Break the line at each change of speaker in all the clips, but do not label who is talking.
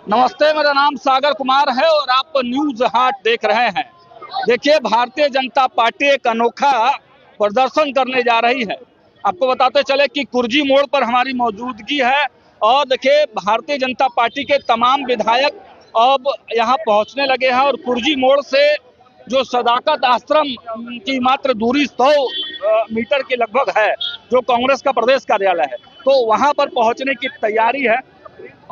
नमस्ते, मेरा नाम सागर कुमार है और आप न्यूज हाट देख रहे हैं। देखिए, भारतीय जनता पार्टी एक अनोखा प्रदर्शन करने जा रही है। आपको बताते चले कि कुर्जी मोड़ पर हमारी मौजूदगी है और देखिए भारतीय जनता पार्टी के तमाम विधायक अब यहाँ पहुँचने लगे हैं और कुर्जी मोड़ से जो सदाकत आश्रम की मात्र दूरी 100 मीटर के लगभग है, जो कांग्रेस का प्रदेश कार्यालय है, तो वहाँ पर पहुँचने की तैयारी है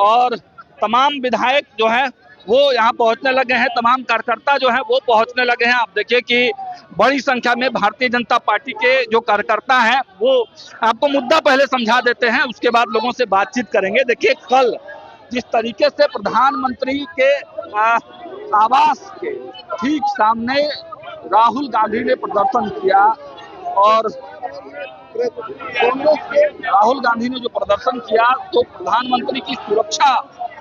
और तमाम विधायक जो है वो यहाँ पहुंचने लगे हैं, तमाम कार्यकर्ता जो है वो पहुंचने लगे हैं। आप देखिए कि बड़ी संख्या में भारतीय जनता पार्टी के जो कार्यकर्ता हैं वो आपको मुद्दा पहले समझा देते हैं, उसके बाद लोगों से बातचीत करेंगे। देखिए, कल जिस तरीके से प्रधानमंत्री के आवास के ठीक सामने राहुल गांधी ने प्रदर्शन किया और कांग्रेस के राहुल गांधी ने जो प्रदर्शन किया, तो प्रधानमंत्री की सुरक्षा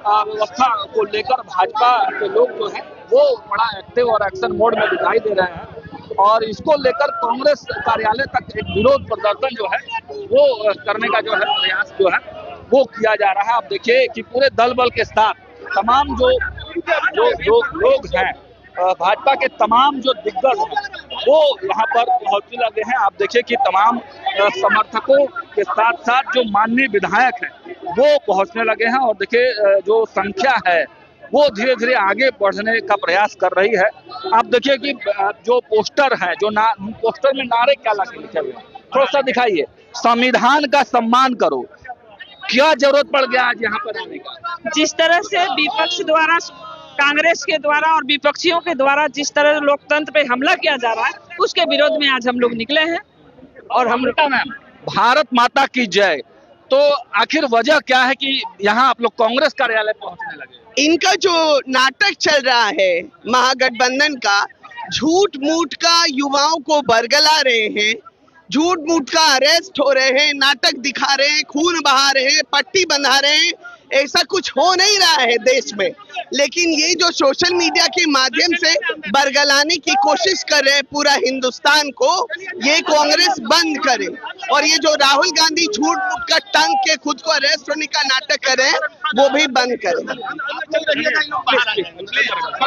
व्यवस्था को लेकर भाजपा के लोग जो है वो बड़ा एक्टिव और एक्शन मोड में दिखाई दे रहे हैं और इसको लेकर कांग्रेस कार्यालय तक एक विरोध प्रदर्शन जो है वो करने का जो है प्रयास जो है वो किया जा रहा है। आप देखिए कि पूरे दल बल के साथ तमाम जो लोग हैं, भाजपा के तमाम जो दिग्गज हैं वो यहाँ पर पहुंचने लगे हैं। आप देखिए कि तमाम समर्थकों के साथ साथ जो माननीय विधायक हैं वो पहुंचने लगे हैं और देखिए जो संख्या है वो धीरे धीरे आगे बढ़ने का प्रयास कर रही है। आप देखिए कि जो पोस्टर है, जो पोस्टर में नारे क्या लिखे हुए हैं, थोड़ा सा दिखाइए। संविधान का सम्मान करो, क्या जरूरत पड़ गया आज यहाँ पर आने का?
जिस तरह से विपक्ष द्वारा, कांग्रेस के द्वारा और विपक्षियों के द्वारा जिस तरह लोकतंत्र पे हमला किया जा रहा है, उसके विरोध में आज हम लोग निकले हैं।
और हम मैम, भारत माता की जय, तो आखिर वजह क्या है कि यहाँ आप लोग कांग्रेस कार्यालय पहुंचने लगे?
इनका जो नाटक चल रहा है महागठबंधन का, झूठ मूठ का युवाओं को बरगला रहे हैं, झूठ मूठ का अरेस्ट हो रहे हैं, नाटक दिखा रहे हैं, खून बहा रहे हैं, पट्टी बंधा रहे हैं। ऐसा कुछ हो नहीं रहा है देश में, लेकिन ये जो सोशल मीडिया के माध्यम से बरगलाने की कोशिश कर रहे हैं पूरा हिंदुस्तान को, ये कांग्रेस बंद करे। और ये जो राहुल गांधी झूठ मूठ का टंग के खुद को अरेस्ट होने का नाटक कर रहे हैं, वो भी बंद करें।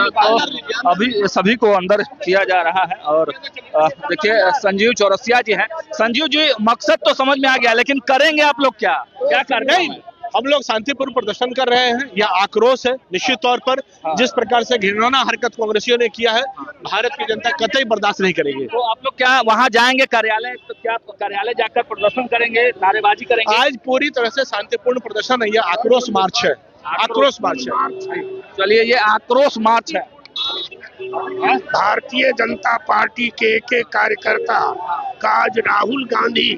तो अभी सभी को अंदर किया जा रहा है और देखिए संजीव चौरसिया जी हैं। संजीव जी, मकसद तो समझ में आ गया, लेकिन करेंगे आप लोग क्या कर रहे हैं?
हम लोग शांतिपूर्ण प्रदर्शन कर रहे हैं। यह आक्रोश है निश्चित तौर पर। जिस प्रकार से घिनौना हरकत कांग्रेसियों ने किया है, भारत की जनता कतई बर्दाश्त नहीं करेगी।
तो आप लोग क्या वहां जाएंगे कार्यालय? तो क्या कार्यालय जाकर प्रदर्शन करेंगे, नारेबाजी करेंगे?
आज पूरी तरह से शांतिपूर्ण प्रदर्शन है, यह आक्रोश मार्च है। आक्रोश मार्च है।
चलिए, ये आक्रोश मार्च है।
भारतीय जनता पार्टी के एक कार्यकर्ता का आज राहुल गांधी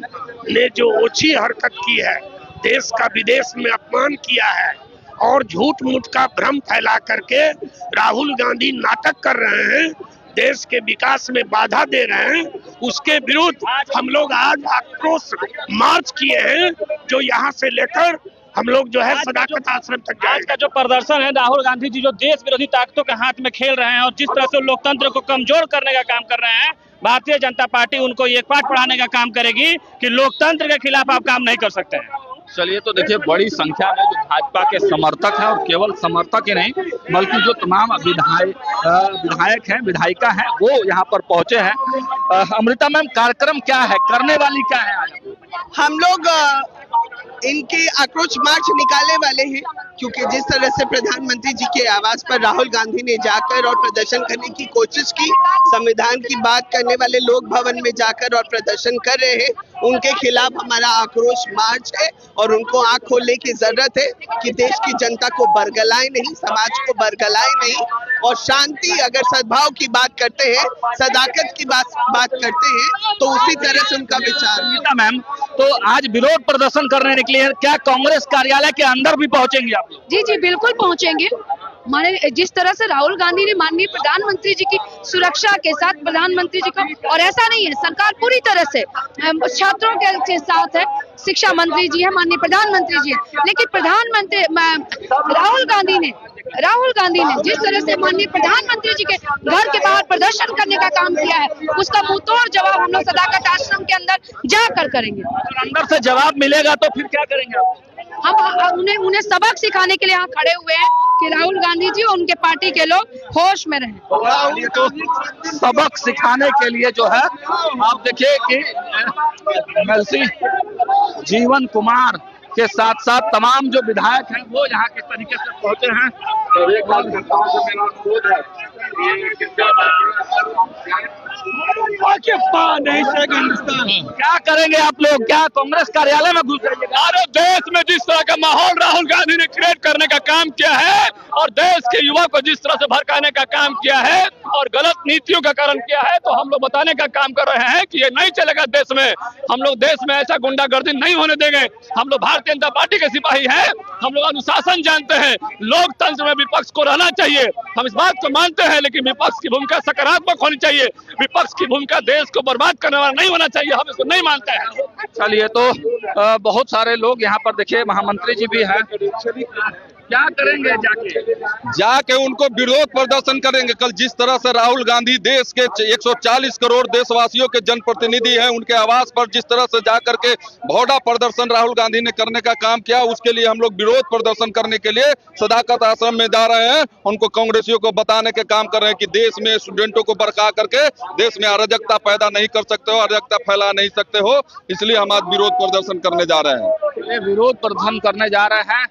ने जो ओछी हरकत की है, देश का विदेश में अपमान किया है और झूठ मूठ का भ्रम फैला करके राहुल गांधी नाटक कर रहे हैं, देश के विकास में बाधा दे रहे हैं, उसके विरुद्ध हम लोग आज आक्रोश मार्च किए हैं, जो यहाँ से लेकर हम लोग जो है सदाकत आश्रम तक जाएंगे।
आज का जो प्रदर्शन है, राहुल गांधी जी जो देश विरोधी ताकतों के हाथ में खेल रहे हैं और जिस तरह से लोकतंत्र को कमजोर करने का काम कर रहे हैं, भारतीय जनता पार्टी उनको ये पाठ पढ़ाने का काम करेगी कि लोकतंत्र के खिलाफ आप काम नहीं कर सकते हैं। चलिए, तो देखिए बड़ी संख्या में जो भाजपा के समर्थक हैं, और केवल समर्थक ही नहीं बल्कि जो तमाम विधायक हैं, विधायिका हैं, वो यहाँ पर पहुंचे हैं। अमृता मैम, कार्यक्रम क्या है, करने वाली क्या है आज?
हम लोग इनके आक्रोश मार्च निकालने वाले हैं, क्योंकि जिस तरह से प्रधानमंत्री जी के आवास पर राहुल गांधी ने जाकर और प्रदर्शन करने की कोशिश की, संविधान की बात करने वाले लोग भवन में जाकर और प्रदर्शन कर रहे हैं, उनके खिलाफ हमारा आक्रोश मार्च है और उनको आंख खोलने की जरूरत है कि देश की जनता को बरगलाए नहीं, समाज को बरगलाए नहीं, और शांति, अगर सद्भाव की बात करते हैं, सदाकत की बात करते हैं, तो उसी तरह से उनका विचार।
मैम, तो आज विरोध प्रदर्शन करने निकले हैं, क्या कांग्रेस कार्यालय के अंदर भी पहुंचेंगे आप?
जी जी, बिल्कुल पहुंचेंगे। माने जिस तरह से राहुल गांधी ने माननीय प्रधानमंत्री जी की सुरक्षा के साथ प्रधानमंत्री जी को, और ऐसा नहीं है, सरकार पूरी तरह से छात्रों के साथ है, शिक्षा मंत्री जी है, माननीय प्रधानमंत्री जी है, लेकिन प्रधानमंत्री राहुल गांधी ने जिस तरह से माननीय प्रधानमंत्री जी के घर के बाहर प्रदर्शन करने का काम किया है, उसका मुंहतोड़ जवाब हम लोग सदाकत आश्रम के अंदर जाकर करेंगे।
अंदर से जवाब मिलेगा तो फिर क्या करेंगे आप?
हम उन्हें सबक सिखाने के लिए यहाँ खड़े हुए हैं कि राहुल गांधी जी और उनके पार्टी के लोग होश में रहें।
ये तो सबक सिखाने के लिए जो है आप देखिए कि एमएलसी जीवन कुमार के साथ साथ तमाम जो विधायक हैं वो यहाँ किस तरीके से पहुंचे हैं। तो एक बार जनताओं से मेरा अनुरोध है क्या करेंगे आप लोग, क्या कांग्रेस कार्यालय में घुस जाएंगे?
अरे देश में जिस तरह का माहौल राहुल गांधी ने क्रिएट करने का काम किया है और देश के युवा को जिस तरह से भड़काने का काम किया है और गलत नीतियों का कारण किया है, तो हम लोग बताने का काम कर रहे हैं कि ये नहीं चलेगा देश में। हम लोग देश में ऐसा गुंडागर्दी नहीं होने देंगे। हम लोग भारतीय जनता पार्टी के सिपाही हैं, हम लोग अनुशासन जानते हैं, लोकतंत्र में विपक्ष को रहना चाहिए, हम इस बात को मानते हैं, लेकिन विपक्ष की भूमिका सकारात्मक होनी चाहिए। विपक्ष की भूमिका देश को बर्बाद करने वाला नहीं होना चाहिए, हम इसको नहीं मानते हैं।
चलिए तो बहुत सारे लोग यहाँ पर देखिए, महामंत्री जी भी हैं, क्या करेंगे
जाके उनको विरोध प्रदर्शन करेंगे। कल जिस तरह से राहुल गांधी देश के 140 करोड़ देशवासियों के जनप्रतिनिधि हैं, उनके आवास पर जिस तरह से जाकर के भौड़ा प्रदर्शन राहुल गांधी ने करने का काम किया, उसके लिए हम लोग विरोध प्रदर्शन करने के लिए सदाकत आश्रम में जा रहे हैं। उनको कांग्रेसियों को बताने के काम कर रहे हैं कि देश में स्टूडेंटों को भड़का करके देश में अराजकता पैदा नहीं कर सकते हो, अराजकता फैला नहीं सकते हो, इसलिए हम आज विरोध प्रदर्शन करने जा रहे हैं।
विरोध प्रदर्शन करने जा रहे हैं,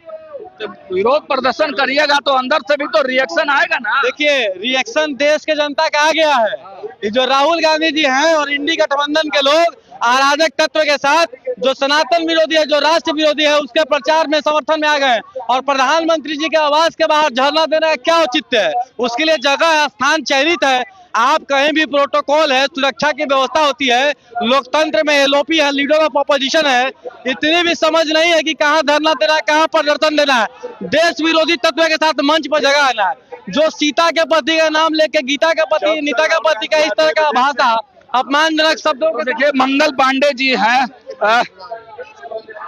तो विरोध प्रदर्शन करिएगा तो अंदर से भी तो रिएक्शन आएगा ना।
देखिए, रिएक्शन देश के जनता का आ गया है। ये जो राहुल गांधी जी हैं और इंडी गठबंधन के लोग अराजक तत्व के साथ जो सनातन विरोधी है, जो राष्ट्र विरोधी है, उसके प्रचार में समर्थन में आ गए और प्रधानमंत्री जी के आवास के बाहर धरना देना क्या औचित्य है? उसके लिए जगह स्थान चयनित है। आप कहीं भी प्रोटोकॉल है, सुरक्षा की व्यवस्था होती है, लोकतंत्र में एलओपी है, लीडर ऑफ अपोजिशन है, इतनी भी समझ नहीं है कि कहाँ धरना देना है, कहाँ प्रदर्शन देना है। देश विरोधी तत्व के साथ मंच पर जगह आना है। जो सीता के पति का नाम लेके गीता के पति, नीता के पति का इस तरह का भाषा अपमानजनक शब्दों को
देखिए, मंगल पांडे जी हैं,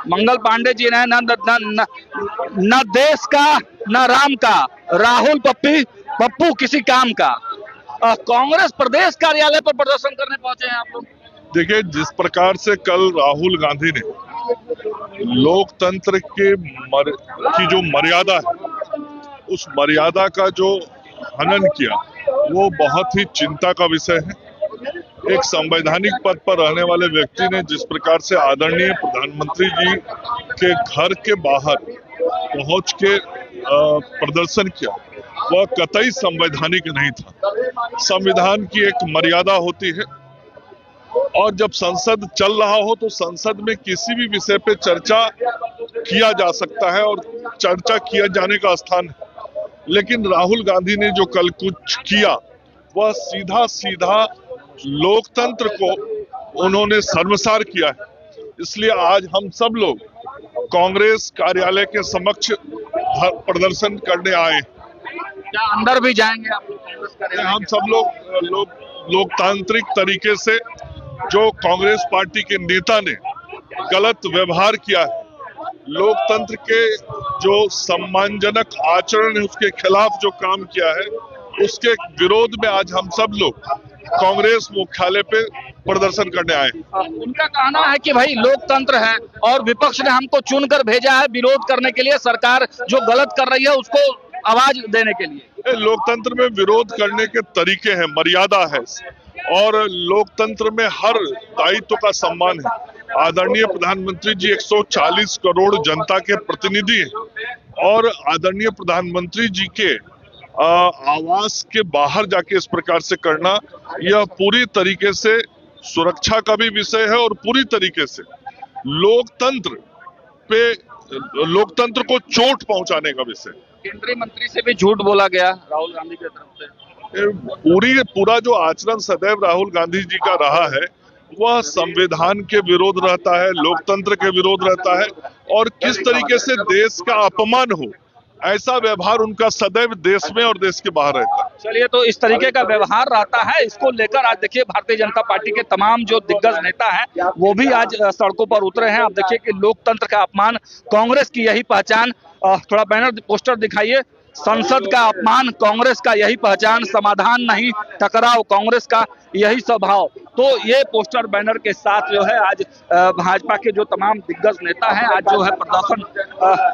मंगल पांडे जी ने न देश का न राम का, राहुल पप्पू किसी काम का। कांग्रेस प्रदेश कार्यालय पर प्रदर्शन करने पहुंचे हैं आप लोग।
देखिए, जिस प्रकार से कल राहुल गांधी ने लोकतंत्र की जो मर्यादा है, उस मर्यादा का जो हनन किया, वो बहुत ही चिंता का विषय है। एक संवैधानिक पद पर रहने वाले व्यक्ति ने जिस प्रकार से आदरणीय प्रधानमंत्री जी के घर के बाहर पहुंच के प्रदर्शन किया, वह कतई संवैधानिक नहीं था। संविधान की एक मर्यादा होती है और जब संसद चल रहा हो तो संसद में किसी भी विषय पे चर्चा किया जा सकता है और चर्चा किया जाने का स्थान है। लेकिन राहुल गांधी ने जो कल कुछ किया, वह सीधा सीधा लोकतंत्र को उन्होंने शर्मसार किया है। इसलिए आज हम सब लोग कांग्रेस कार्यालय के समक्ष प्रदर्शन करने आए।
क्या अंदर भी जाएंगे आप लोग?
हम सब लोग लोकतांत्रिक तरीके से जो कांग्रेस पार्टी के नेता ने गलत व्यवहार किया है, लोकतंत्र के जो सम्मानजनक आचरण है उसके खिलाफ जो काम किया है, उसके विरोध में आज हम सब लोग कांग्रेस मुख्यालय पे प्रदर्शन करने आए।
उनका कहना है कि भाई लोकतंत्र है और विपक्ष ने हमको चुनकर भेजा है विरोध करने के लिए, सरकार जो गलत कर रही है उसको आवाज देने के लिए।
लोकतंत्र में विरोध करने के तरीके हैं, मर्यादा है और लोकतंत्र में हर दायित्व का सम्मान है। आदरणीय प्रधानमंत्री जी 140 करोड़ जनता के प्रतिनिधि हैं और आदरणीय प्रधानमंत्री जी के आवास के बाहर जाके इस प्रकार से करना, यह पूरी तरीके से सुरक्षा का भी विषय है और पूरी तरीके से लोकतंत्र को चोट पहुंचाने का विषय।
केंद्रीय मंत्री से भी झूठ बोला गया राहुल गांधी की तरफ से।
पूरा जो आचरण सदैव राहुल गांधी जी का रहा है, वह संविधान के विरोध रहता है, लोकतंत्र के विरोध रहता है और किस तरीके से देश का अपमान हो, ऐसा व्यवहार उनका सदैव देश में और देश के बाहर रहता है।
चलिए, तो इस तरीके का व्यवहार रहता है, इसको लेकर आज देखिए भारतीय जनता पार्टी के तमाम जो दिग्गज नेता हैं वो भी आज सड़कों पर उतरे हैं। आप देखिए कि लोकतंत्र का अपमान, कांग्रेस की यही पहचान। थोड़ा बैनर पोस्टर दिखाइए। संसद का अपमान, कांग्रेस का यही पहचान, समाधान नहीं टकराव, कांग्रेस का यही स्वभाव। तो ये पोस्टर बैनर के साथ जो है आज भाजपा के जो तमाम दिग्गज नेता हैं आज जो है प्रदर्शन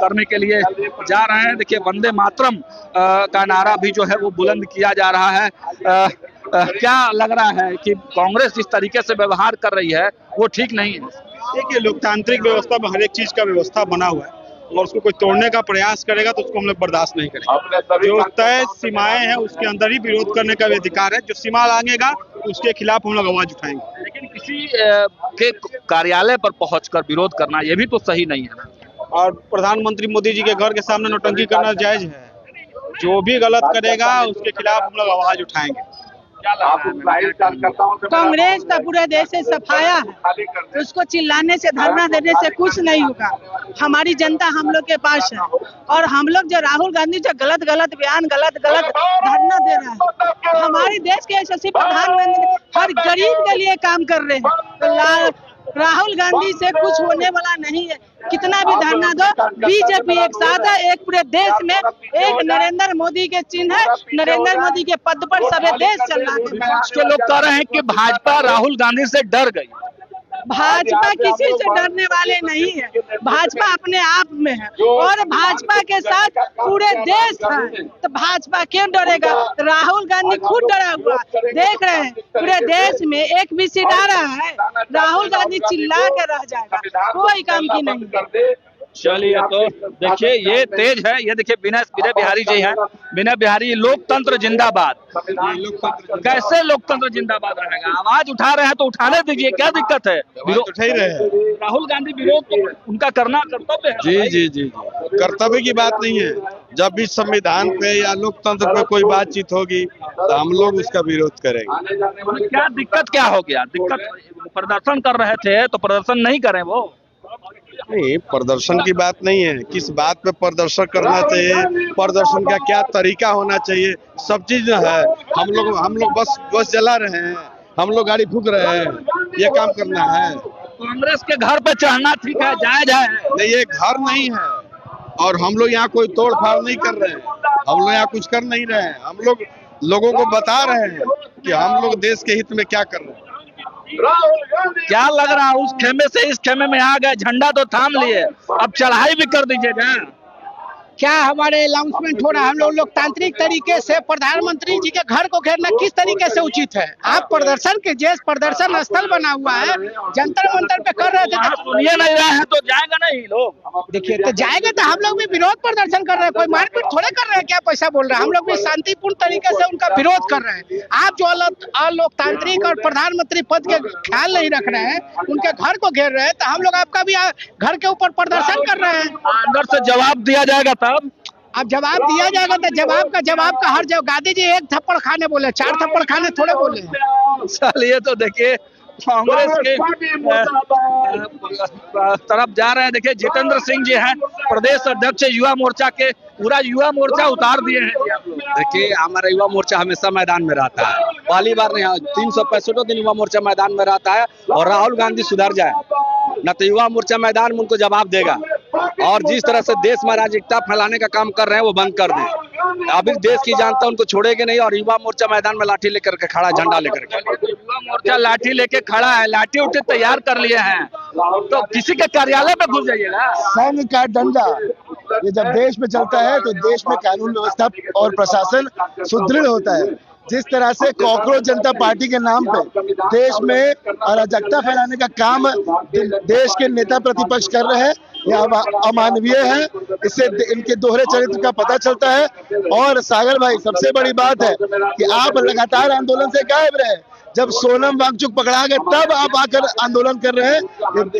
करने के लिए जा रहे हैं। देखिए वंदे मातरम का नारा भी जो है वो बुलंद किया जा रहा है। क्या लग रहा है कि कांग्रेस जिस तरीके से व्यवहार कर रही है वो ठीक नहीं है?
देखिए लोकतांत्रिक व्यवस्था में हर एक चीज का व्यवस्था बना हुआ है और उसको कोई तोड़ने का प्रयास करेगा तो उसको हम लोग बर्दाश्त नहीं करेंगे। जो तय सीमाएं हैं उसके अंदर ही विरोध करने का भी अधिकार है। जो सीमा लांघेगा उसके खिलाफ हम लोग आवाज उठाएंगे।
लेकिन किसी के कार्यालय पर पहुंचकर विरोध करना ये भी तो सही नहीं है ना।
और प्रधानमंत्री मोदी जी के घर के सामने नौटंकी करना जायज है। जो भी गलत करेगा उसके खिलाफ हम लोग आवाज उठाएंगे।
कांग्रेस का पूरे देश से सफाया है, उसको चिल्लाने से धरना देने से कुछ नहीं होगा। हमारी जनता हम लोग के पास है और हम लोग जो राहुल गांधी जो गलत बयान गलत धरना दे रहा है, हमारे देश के यशस्वी प्रधानमंत्री हर गरीब के लिए काम कर रहे हैं। राहुल गांधी से कुछ होने वाला नहीं है। कितना भी धरना दो, बीजेपी एक साथ है। एक पूरे देश में एक नरेंद्र मोदी के चिन्ह है, नरेंद्र मोदी के पद पर सभी देश चल रहा है।
उसके लोग कह रहे हैं कि भाजपा राहुल गांधी से डर गई।
भाजपा किसी से डरने वाले नहीं है। भाजपा अपने आप में है और भाजपा के साथ पूरे देश है, तो भाजपा क्यों डरेगा? राहुल गांधी खुद डरा हुआ देख रहे हैं। पूरे देश में एक भी सीट आ रहा है, राहुल गांधी चिल्ला के रह जाएगा, कोई काम की नहीं।
चलिए तो देखिए ये तेज है। ये देखिए विनय बिहारी जी हैं। विनय बिहारी, लोकतंत्र जिंदाबाद। कैसे लोकतंत्र जिंदाबाद रहेगा? आवाज उठा रहे हैं तो उठाने दीजिए, क्या दिक्कत है?
विरोध उठा ही रहे हैं।
राहुल गांधी विरोध तो उनका करना कर्तव्य है।
जी कर्तव्य की बात नहीं है। जब भी संविधान पे या लोकतंत्र पे कोई बातचीत होगी तो हम लोग उसका विरोध करेंगे।
क्या दिक्कत क्या हो गया? दिक्कत प्रदर्शन कर रहे थे तो प्रदर्शन नहीं करें? वो
नहीं, प्रदर्शन की बात नहीं है। किस बात पे प्रदर्शन करना चाहिए, प्रदर्शन का क्या तरीका होना चाहिए, सब चीज है। हम लोग बस जला रहे हैं, हम लोग गाड़ी फूंक रहे हैं, ये काम करना है।
कांग्रेस के घर पे चढ़ना ठीक है, जायज है?
नहीं, ये घर नहीं है और हम लोग यहाँ कोई तोड़ फाड़ नहीं कर रहे हैं। हम लोग यहाँ कुछ कर नहीं रहे हैं। हम लोग लोगों को बता रहे हैं कि हम लोग देश के हित में क्या कर रहे हैं।
क्या लग रहा है उस खेमे से इस खेमे में आ गए, झंडा तो थाम लिए, अब चढ़ाई भी कर दीजिएगा?
क्या हमारे अनाउंसमेंट हो रहा है? हम लोग लोकतांत्रिक तरीके से प्रधानमंत्री जी के घर को घेरना किस तरीके से उचित है? आप प्रदर्शन के जैसे प्रदर्शन स्थल बना हुआ है, जंतर मंतर पे कर रहे थे,
सुनिए नहीं रहे हैं तो जाएगा नहीं लोग?
देखिए तो जाएगा तो हम लोग भी विरोध प्रदर्शन कर रहे हैं, कोई मारपीट थोड़े कर रहे हैं। क्या पैसा बोल रहे हैं? हम लोग भी शांतिपूर्ण तरीके से उनका विरोध कर रहे हैं। आप जो अलोकतांत्रिक और प्रधानमंत्री पद के ख्याल नहीं रख रहे हैं, उनके घर को घेर रहे हैं, तो हम लोग आपका भी घर के ऊपर प्रदर्शन कर रहे हैं।
अंदर से जवाब दिया जाएगा
अब जवाब दिया जाएगा तो जवाब का हर जगह। गांधी जी एक थप्पड़ खाने बोले, 4 थप्पड़ खाने थोड़े बोले।
चलिए तो देखिए कांग्रेस के तरफ जा रहे हैं। देखिए जितेंद्र सिंह जी हैं, प्रदेश अध्यक्ष युवा मोर्चा के। पूरा युवा मोर्चा उतार दिए हैं।
देखिए हमारा युवा मोर्चा हमेशा मैदान में रहता है। पहली बार नहीं, 365 दिन युवा मोर्चा मैदान में रहता है। और राहुल गांधी सुधर जाए न तो युवा मोर्चा मैदान में उनको जवाब देगा। और जिस तरह से देश में अराजकता फैलाने का काम कर रहे हैं वो बंद कर दें। अभी देश की जनता उनको छोड़ेगी नहीं। और युवा मोर्चा मैदान में लाठी लेकर के खड़ा, झंडा लेकर के।
युवा मोर्चा लाठी लेके खड़ा है, लाठी उठी तैयार कर लिए हैं, तो किसी के कार्यालय पे घुस जाइएगा।
सैन्य का डंडा ये जब देश में चलता है तो देश में कानून व्यवस्था और प्रशासन सुदृढ़ होता है। जिस तरह से कॉकरोच जनता पार्टी के नाम पे देश में अराजकता फैलाने का काम देश के नेता प्रतिपक्ष कर रहे हैं, यह अमानवीय है। इससे इनके दोहरे चरित्र का पता चलता है। और सागर भाई, सबसे बड़ी बात है कि आप लगातार आंदोलन से गायब रहे। जब सोनम वांगचुक पकड़ा गया तब आप आकर आंदोलन कर रहे हैं।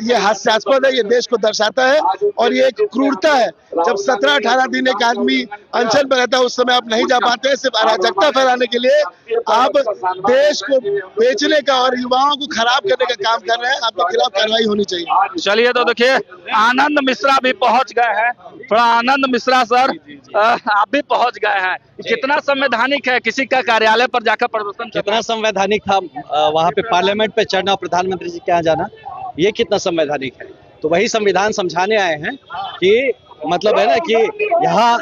ये हास्यास्पद है, ये देश को दर्शाता है और ये एक क्रूरता है। जब 17-18 दिन एक आदमी अनशन पर रहता है उस समय आप नहीं जा पाते। सिर्फ अराजकता फैलाने के लिए आप देश को बेचने का और युवाओं को खराब करने का काम कर रहे हैं। आपके खिलाफ कार्रवाई होनी चाहिए।
चलिए तो देखिए आनंद मिश्रा भी पहुंच गए हैं। थोड़ा आनंद मिश्रा सर, आप भी पहुंच गए हैं। कितना संवैधानिक है किसी का कार्यालय पर जाकर प्रदर्शन?
कितना संवैधानिक था वहाँ पे पार्लियामेंट पे चढ़ना, प्रधानमंत्री जी के यहाँ जाना, ये कितना संवैधानिक है? तो वही संविधान समझाने आए हैं कि मतलब है ना कि यहाँ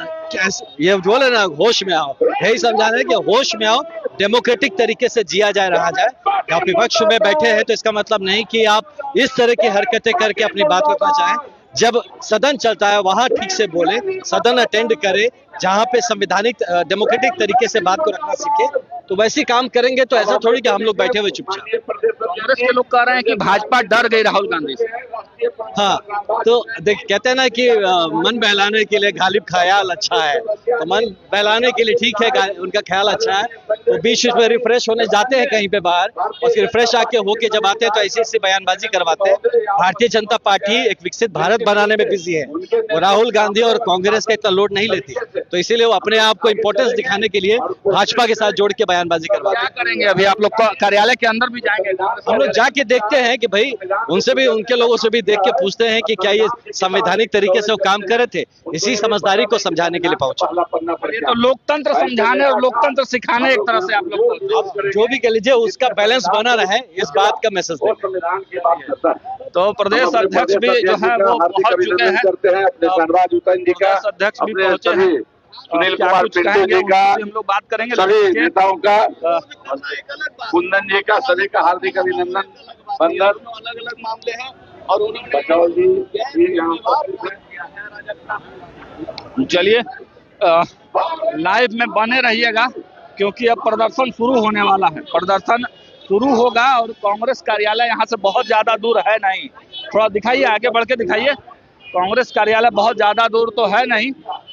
ये बोले ना होश में आओ, यही समझाना है कि होश में आओ, डेमोक्रेटिक तरीके से जिया जाए, रहा जाए। आप विपक्ष में बैठे हैं तो इसका मतलब नहीं कि आप इस तरह की हरकतें करके अपनी बात रखना चाहें। जब सदन चलता है वहां ठीक से बोले, सदन अटेंड करे, जहां पे संवैधानिक डेमोक्रेटिक तरीके से बात को रखना सीखे, तो वैसे काम करेंगे। तो ऐसा थोड़ी कि हम लोग बैठे हुए चुपचाप।
कांग्रेस के लोग कह रहे हैं कि भाजपा डर गई राहुल गांधी से।
हाँ, तो देख कहते हैं ना कि मन बहलाने के लिए गालिब ख्याल अच्छा है, तो मन बहलाने के लिए ठीक है, उनका ख्याल अच्छा है। तो बीच में रिफ्रेश होने जाते हैं कहीं पे बाहर, और फिर रिफ्रेश आके होके जब आते हैं तो ऐसी बयानबाजी करवाते हैं। भारतीय जनता पार्टी एक विकसित भारत बनाने में बिजी है, वो राहुल गांधी और कांग्रेस का इतना लोड नहीं लेती, तो इसीलिए वो अपने आप को इम्पोर्टेंस दिखाने के लिए भाजपा के साथ जोड़ के बयानबाजी करवाते हैं।
क्या करेंगे अभी आप लोग कार्यालय के अंदर भी जाएंगे?
हम लोग जाके देखते हैं कि भाई उनसे भी, उनके लोगों से भी देख के पूछते हैं कि क्या ये संवैधानिक तरीके से वो काम कर रहे थे। इसी समझदारी को समझाने के लिए पहुंचे।
ये तो लोकतंत्र समझाने और लोकतंत्र सिखाने एक तरह से आप लोग
जो भी कह लीजिए उसका बैलेंस बना रहे, इस बात का मैसेज दें।
तो प्रदेश अध्यक्ष भी जो है वो पहुंच चुके हैं, प्रदेश अध्यक्ष भी पहुंचे हैं।
सुनील कुमार पिंटू जी का,
हम लोग बात करेंगे
सभी नेताओं का, कुंदन जी का, सभी का हार्दिक अभिनंदन बंदन।
अलग अलग मामले हैं और उन्होंने
चलिए लाइव में बने रहिएगा, क्योंकि अब प्रदर्शन शुरू होने वाला है। प्रदर्शन शुरू होगा और कांग्रेस कार्यालय यहाँ से बहुत ज्यादा दूर है नहीं। थोड़ा दिखाइए, आगे बढ़ के दिखाइए। कांग्रेस कार्यालय बहुत ज्यादा दूर तो है नहीं,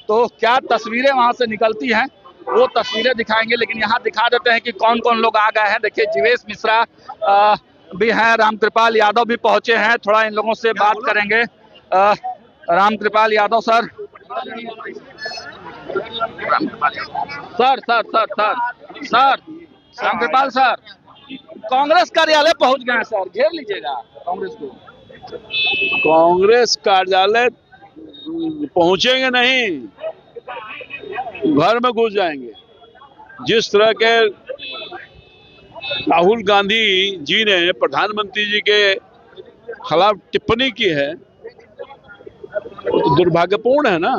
तो क्या तस्वीरें वहां से निकलती हैं वो तस्वीरें दिखाएंगे। लेकिन यहाँ दिखा देते हैं कि कौन कौन लोग आ गए हैं। देखिए जीवेश मिश्रा भी हैं, रामकृपाल यादव भी पहुंचे हैं। थोड़ा इन लोगों से बात करेंगे। रामकृपाल यादव सर, रामकृपाल सर, कांग्रेस कार्यालय पहुंच गए हैं सर, घेर लीजिएगा कांग्रेस को।
कांग्रेस कार्यालय पहुंचेंगे नहीं, घर में घुस जाएंगे। जिस तरह के राहुल गांधी जी ने प्रधानमंत्री जी के खिलाफ टिप्पणी की है, तो दुर्भाग्यपूर्ण है ना।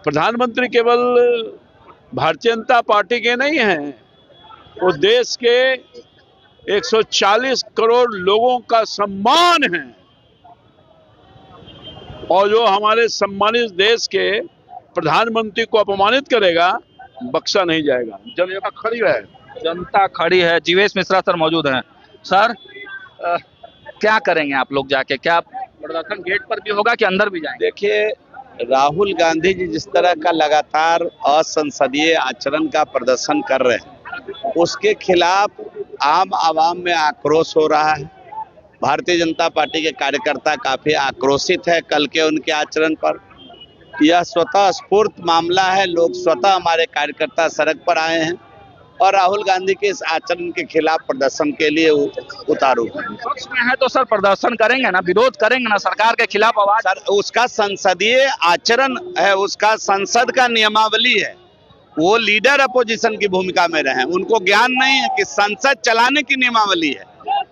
प्रधानमंत्री केवल भारतीय जनता पार्टी के नहीं हैं, वो देश के 140 करोड़ लोगों का सम्मान है। और जो हमारे सम्मानित देश के प्रधानमंत्री को अपमानित करेगा, बख्शा नहीं जाएगा। जनता खड़ी है,
जनता खड़ी है। जीवेश मिश्रा सर मौजूद हैं। सर क्या करेंगे आप लोग जाके? क्या प्रदर्शन गेट पर भी होगा कि अंदर भी जाएंगे?
देखिए, राहुल गांधी जी जिस तरह का लगातार असंसदीय आचरण का प्रदर्शन कर रहे हैं, उसके खिलाफ आम आवाम में आक्रोश हो रहा है। भारतीय जनता पार्टी के कार्यकर्ता काफी आक्रोशित है कल के उनके आचरण पर। यह स्वतः स्फूर्त मामला है, लोग स्वतः हमारे कार्यकर्ता सड़क पर आए हैं और राहुल गांधी के इस आचरण के खिलाफ प्रदर्शन के लिए उतारू
है। तो सर प्रदर्शन करेंगे ना, विरोध करेंगे ना सरकार के खिलाफ आवाज?
सर, उसका संसदीय आचरण है, उसका संसद का नियमावली है। वो लीडर अपोजिशन की भूमिका में रहे, उनको ज्ञान नहीं है कि संसद चलाने की नियमावली है।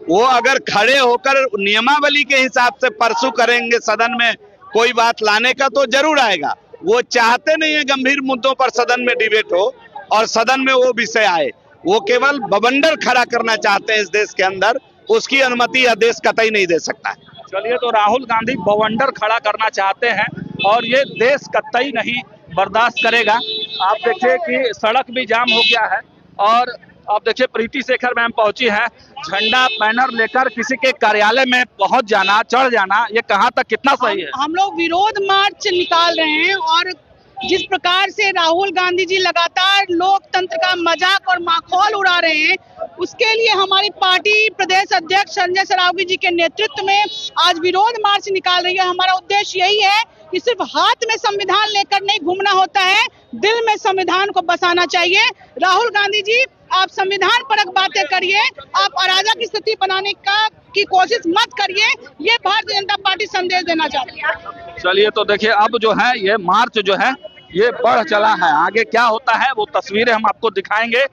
वो अगर खड़े होकर नियमावली के हिसाब से परसू करेंगे सदन में कोई बात लाने का, तो जरूर आएगा। वो चाहते नहीं है गंभीर मुद्दों पर सदन में डिबेट हो और सदन में वो विषय आए। वो केवल बवंडर खड़ा करना चाहते हैं इस देश के अंदर, उसकी अनुमति यह देश कतई नहीं दे सकता है।
चलिए, तो राहुल गांधी बवंडर खड़ा करना चाहते हैं और ये देश कतई नहीं बर्दाश्त करेगा। आप देखिए कि सड़क भी जाम हो गया है और आप देखिए प्रीति शेखर मैम पहुंची है। झंडा बैनर लेकर किसी के कार्यालय में पहुंच जाना, चढ़ जाना, ये कहां तक कितना सही है?
हम लोग विरोध मार्च निकाल रहे हैं और जिस प्रकार से राहुल गांधी जी लगातार लोकतंत्र का मजाक और माखौल उड़ा रहे हैं, उसके लिए हमारी पार्टी प्रदेश अध्यक्ष संजय सरावगी जी के नेतृत्व में आज विरोध मार्च निकाल रही है। हमारा उद्देश्य यही है कि सिर्फ हाथ में संविधान लेकर नहीं घूमना होता है, दिल में संविधान को बसाना चाहिए। राहुल गांधी जी, आप संविधान परक बातें करिए, आप अराजक की स्थिति बनाने की कोशिश मत करिए, ये भारतीय जनता पार्टी संदेश देना चाहती है।
चलिए, तो देखिए अब जो है ये मार्च जो है ये बढ़ चला है। आगे क्या होता है वो तस्वीरें हम आपको दिखाएंगे।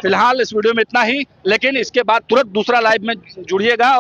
फिलहाल इस वीडियो में इतना ही, लेकिन इसके बाद तुरंत दूसरा लाइव में जुड़िएगा।